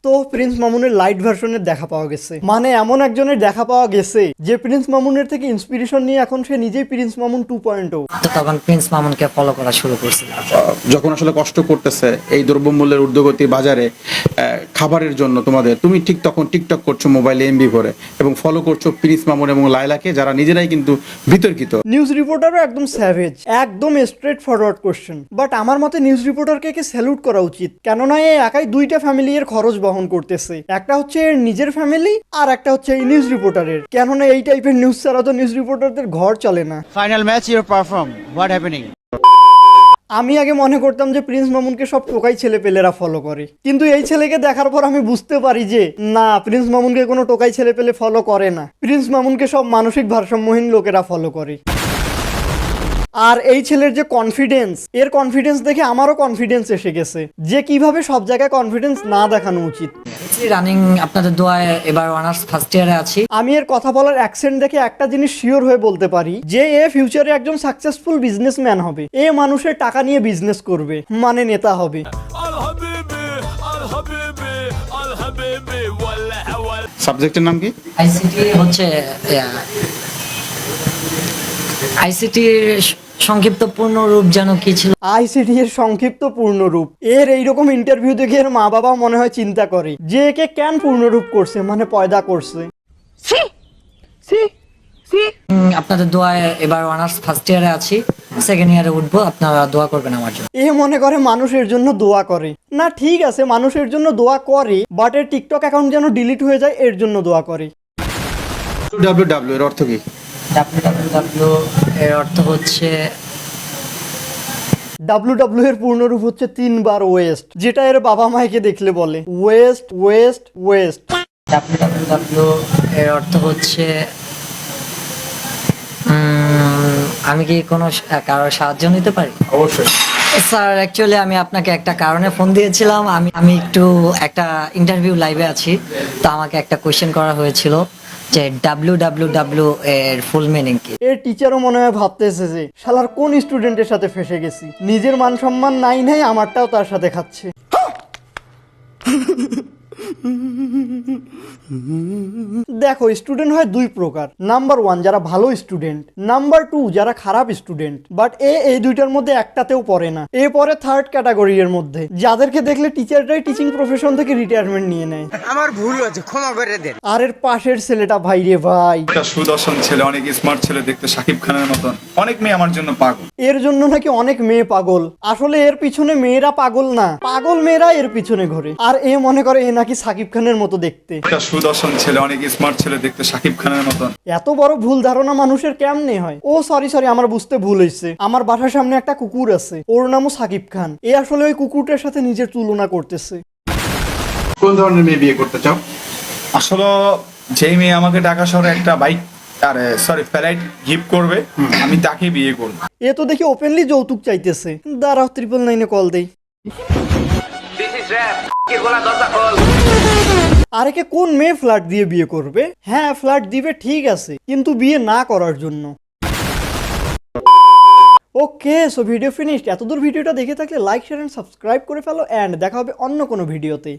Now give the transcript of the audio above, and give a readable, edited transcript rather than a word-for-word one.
তো প্রিন্স মামুনের লাইট ভার্সনের দেখা পাওয়া গেছে, মানে এমন একজনের দেখা পাওয়া গেছে যে প্রিন্স মামুনের থেকে ইন্সপিরেশন নিয়ে এখন সে নিজেই প্রিন্স মামুন 2.0। তো তখন প্রিন্স মামুনকে ফলো করা শুরু করছিলাম। যখন আসলে কষ্ট করতেছে এই দ্রব্যমূল্যের ঊর্ধ্বগতি বাজারে খাবারের জন্য তুমি ঠিক তখন টিকটক করছো মোবাইলে এমবি ভরে এবং ফলো করছো প্রিন্স মামুন এবং লায়লাকে, যারা নিজেরাই কিন্তু বিতর্কিত। নিউজ রিপোর্টারও একদম স্যাভেজ, একদম স্ট্রেট ফরওয়ার্ড কোশ্চেন। বাট আমার মতে নিউজ রিপোর্টারকে স্যালুট করা উচিত, কেননা এ একাই দুইটা ফ্যামিলি এর খরচ বহন করতেছে। একটা হচ্ছে এর নিজের ফ্যামিলি আর একটা হচ্ছে এই নিউজ রিপোর্টারের। কেননা এই টাইপের নিউজ ছাড়া তো নিউজ রিপোর্টারদের ঘর চলে না। Final match, you perform. What happening? আমি আগে মনে করতাম যে প্রিন্স মামুনকে সব টোকাই ছেলেপেলেরা ফলো করে, কিন্তু এই ছেলেকে দেখার পর আমি বুঝতে পারি যে না, প্রিন্স মামুনকে কোনো টোকাই ছেলেপেলে ফলো করে না। প্রিন্স মামুনকে সব মানসিক ভারসাম্যহীন লোকেরা ফলো করে। আর এই ছেলের যে কনফিডেন্স, এর কনফিডেন্স দেখে আমারও কনফিডেন্স এসে গেছে যে কিভাবে সব জায়গায় কনফিডেন্স না দেখানো উচিত। রানিং আপনাদের দোয়ায় এবার অনার্স ফার্স্ট ইয়ারে আছি। আমি এর কথা বলার অ্যাকসেন্ট দেখে একটা জিনিস শিওর হয়ে বলতে পারি যে এ ফিউচারে একজন সাকসেসফুল বিজনেসম্যান হবে। এ মানুষের টাকা নিয়ে বিজনেস করবে, মানে নেতা হবে। সাবজেক্টের নাম কি? আইসিটি হচ্ছে আইসিটির সংক্ষিপ্ত পূর্ণ রূপ যেন কি ছিল? আইসিটি এর সংক্ষিপ্ত পূর্ণরূপ। এর এইরকম ইন্টারভিউ দেখে এর মা বাবা মনে হয় চিন্তা করে যে একে কেন পূর্ণরূপ করছে, মানে পয়দা করছে। আপনাদের দোয়ায় এবার অনার্স ফার্স্ট ইয়ারে আছি, সেকেন্ড ইয়ারে উঠবো, আপনারা দোয়া করবেন আমার জন্য। এ মনে করে মানুষের জন্য দোয়া করে না, ঠিক আছে মানুষের জন্য দোয়া করে, বাট এর টিকটক অ্যাকাউন্ট যেন ডিলিট হয়ে যায় এর জন্য দোয়া করে। ডাব্লিউ এর অর্থ কি? ডাব্লিউ এর অর্থ হচ্ছে ডাব্লিউ এর পূর্ণরূপ হচ্ছে 3 বার ওয়েস্ট, যেটা এর বাবা মাকে দেখলে বলে ওয়েস্ট ওয়েস্ট ওয়েস্ট। ডাব্লিউ এর অর্থ হচ্ছে আমি কি কোনো কারোর সাহায্য নিতে পারি? অবশ্যই স্যার, অ্যাকচুয়ালি আমি আপনাকে একটা কারণে ফোন দিয়েছিলাম। আমি একটু একটা ইন্টারভিউ লাইভে আছি, তো আমাকে একটা কোশ্চেন করা হয়েছিল যে ডাব্লিউ এর ফুল মিনিং কি। এর টিচারও মনে হয় ভাবতেছে যে শালার কোন স্টুডেন্টের সাথে ফেসে গেছি, নিজের মান সম্মান নাই নাই, আমারটাও তার সাথে খাচ্ছে। দেখো, স্টুডেন্ট হয় দুই প্রকার। নাম্বার 1 যারা ভালো স্টুডেন্ট, নাম্বার 2 যারা খারাপ স্টুডেন্ট। বাট এই দুইটার মধ্যে একটাতেও পড়ে না। এ পরে থার্ড ক্যাটাগরি এর মধ্যে, যাদেরকে দেখলে টিচাররাই টিচিং প্রফেশন থেকে রিটায়ারমেন্ট নিয়ে নেয়। আমার ভুল হয়েছে, ক্ষমা করে দেন। আর এর পাশের ছেলেটা ভাই রে ভাই, একটা সুদর্শন ছেলে, অনেক স্মার্ট ছেলে, দেখতে শাকিব খানের মতন। অনেক মেয়ে আমার জন্য পাগল। এর জন্য নাকি অনেক মেয়ে পাগল। আসলে এর পিছনে মেয়েরা পাগল না, পাগল মেয়েরা এর পিছনে ঘোরে। আর এ মনে করে এ নাকি সাকিব খানের মতো দেখতে। একটা সুদর্শন ছেলে, অনেক স্মার্ট ছেলে, দেখতে শাকিব খানের মতন। এত বড় ভুল ধারণা মানুষের কেমনে হয়? ও সরি আমার বুঝতে ভুল হয়েছে। আমার বাসার সামনে একটা কুকুর আছে, ওর নামও সাকিব খান। এ আসলে ওই কুকুরটার সাথে নিজের তুলনা করতেছে। কোন ধরনের মেয়ে বিয়ে করতে চাও? আসলে যেই মেয়ে আমাকে ঢাকা শহরে একটা বাইক ফ্লাইট গিফট করবে, আমি তাকে বিয়ে করব। এ তো দেখি ওপেনলি যৌতুক চাইতেছে। দাঁড়াও 999 কল দেই। আরেকে কোন মেয়ে ফ্ল্যাট দিয়ে বিয়ে করবে? হ্যাঁ, ফ্ল্যাট দিবে ঠিক আছে, কিন্তু বিয়ে না করার জন্য। ওকে, সো ভিডিও ফিনিশড। এতদূর ভিডিওটা দেখে থাকলে লাইক শেয়ার এন্ড সাবস্ক্রাইব করে ফেলো, এন্ড দেখা হবে অন্য কোনো ভিডিওতে।